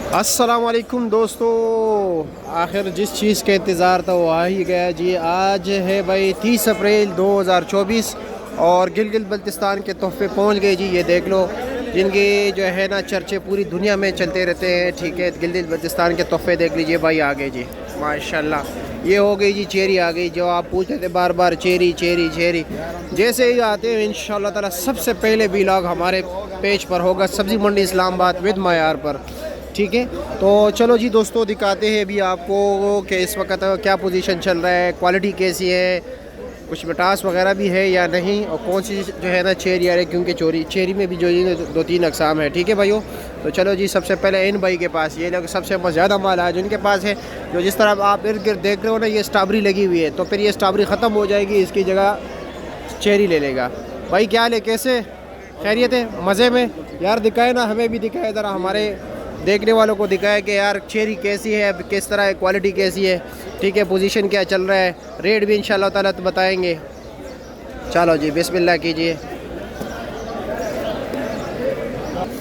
अस्सलाम वालेकुम दोस्तों, आखिर जिस चीज़ का इंतज़ार था वो आ ही गया जी। आज है भाई 30 अप्रैल 2024 और गिलगित बल्तिस्तान के तोहफे पहुंच गए जी। ये देख लो, जिनके जो है ना चर्चे पूरी दुनिया में चलते रहते हैं। ठीक है, गिलगित बल्तिस्तान के तोहफे देख लीजिए भाई, आ गए जी माशाल्लाह। ये हो गई जी चेरी आ गई, जो आप पूछते थे बार बार चेरी चेरी चेरी। जैसे ही आते हैं इंशाल्लाह ताला सबसे पहले व्लॉग हमारे पेज पर होगा सब्ज़ी मंडी इस्लामाबाद विद मायार पर। ठीक है, तो चलो जी दोस्तों, दिखाते हैं अभी आपको कि इस वक्त क्या पोजीशन चल रहा है, क्वालिटी कैसी है, कुछ मिठास वगैरह भी है या नहीं, और कौन सी जो है ना चेरी आ रही है, क्योंकि चेरी में भी जो है 2-3 अकसाम है। ठीक है भाइयों, तो चलो जी सबसे पहले इन भाई के पास ये लोग सबसे ज़्यादा माल है जिनके पास है। जो जिस तरह आप इर्द गिर्द देख रहे हो ना, ये स्ट्रॉबेरी लगी हुई है, तो फिर ये स्ट्रॉबेरी ख़त्म हो जाएगी, इसकी जगह चेरी ले लेगा। भाई क्या हाल है, कैसे खैरियत है, मज़े में यार? दिखाए ना, हमें भी दिखाए ज़रा, हमारे देखने वालों को दिखाया कि यार चेरी कैसी है, किस तरह है, क्वालिटी कैसी है। ठीक है, पोजीशन क्या चल रहा है, रेट भी इंशाल्लाह ताला तो बताएंगे। चलो जी बिस्मिल्लाह कीजिए।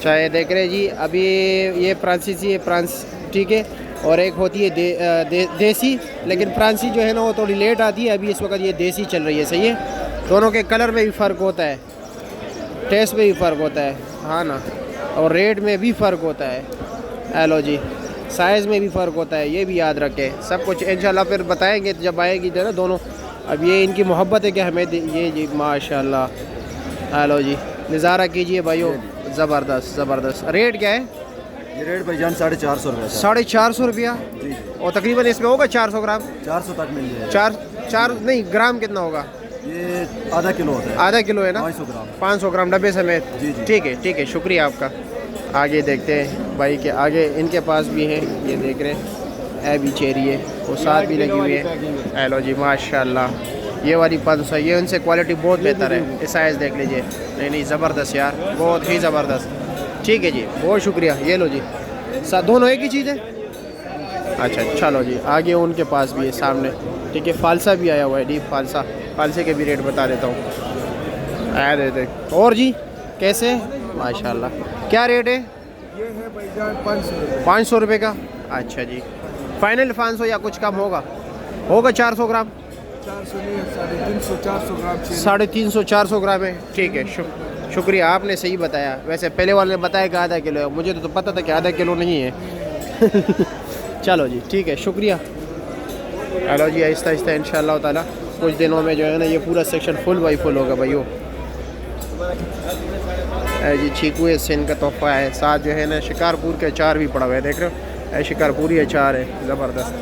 चाय देख रहे जी, अभी ये फ्रांसीसी है, फ्रांस। ठीक है, और एक होती है देसी, लेकिन फ्रांसी जो है ना वो थोड़ी लेट आती है। अभी इस वक्त ये देसी चल रही है, सही है। दोनों के कलर में भी फ़र्क होता है, टेस्ट में भी फ़र्क होता है, हाँ ना, और रेट में भी फ़र्क होता है। हेलो जी, साइज़ में भी फ़र्क होता है, ये भी याद रखें। सब कुछ इंशाल्लाह फिर बताएंगे जब आएगी जो ना दोनों। अब ये इनकी मोहब्बत है कि हमें ये जी माशाल्लाह। हेलो जी, नज़ारा कीजिए भाइयों, ज़बरदस्त ज़बरदस्त। रेट क्या है? ये रेट भाईजान 450 रुपये। 450 रुपया, जी, और तकरीबन इसमें होगा 400 ग्राम। 400 तक मिल जाएगा। चार नहीं, ग्राम कितना होगा? ये आधा किलो होता है। आधा किलो है ना, 500 ग्राम। 500 ग्राम डब्बे समेत। जी जी। ठीक है, शुक्रिया आपका। आगे देखते हैं भाई के आगे, इनके पास भी है, ये देख रहे हैं, है भी चेरी है, वो साथ भी लगी हुई है। हेलो जी माशाल्लाह, ये वाली 500, ये उनसे क्वालिटी बहुत बेहतर है। ये साइज़ देख लीजिए, नहीं ज़बरदस्त यार, बहुत ही ज़बरदस्त। ठीक है जी, बहुत शुक्रिया। ये लो जी, दोनों एक ही चीज़ है। अच्छा चलो जी, आगे उनके पास भी है सामने। ठीक है, फालसा भी आया हुआ है, डीप फालसा। फालसे के भी रेट बता देता हूँ, आया देते। और जी कैसे, माशाल्लाह, क्या रेट है? ये है भाईजान 500 रुपये। 500 रुपये का। अच्छा जी, फाइनल 500 या कुछ कम होगा? 400 ग्राम। 400 नहीं, 350 400 ग्राम। 350 400 ग्राम है। ठीक है, शुक्रिया, आपने सही बताया। वैसे पहले वाले ने बताया कि आधा किलो है, मुझे तो पता था कि आधा किलो नहीं है। चलो जी ठीक है, शुक्रिया। हेलो जी, आहिस्ता आहिस्ता इंशाल्लाह ताला कुछ दिनों में जो है ना ये पूरा सेक्शन फुल बाई फुल होगा भाइयों। जी चीकू है, सिंध का तोहफा है, साथ जो है ना शिकारपुर के अचार भी पड़ा हुआ है, देख रहे हो, शिकारपुरी अचार है, ज़बरदस्त।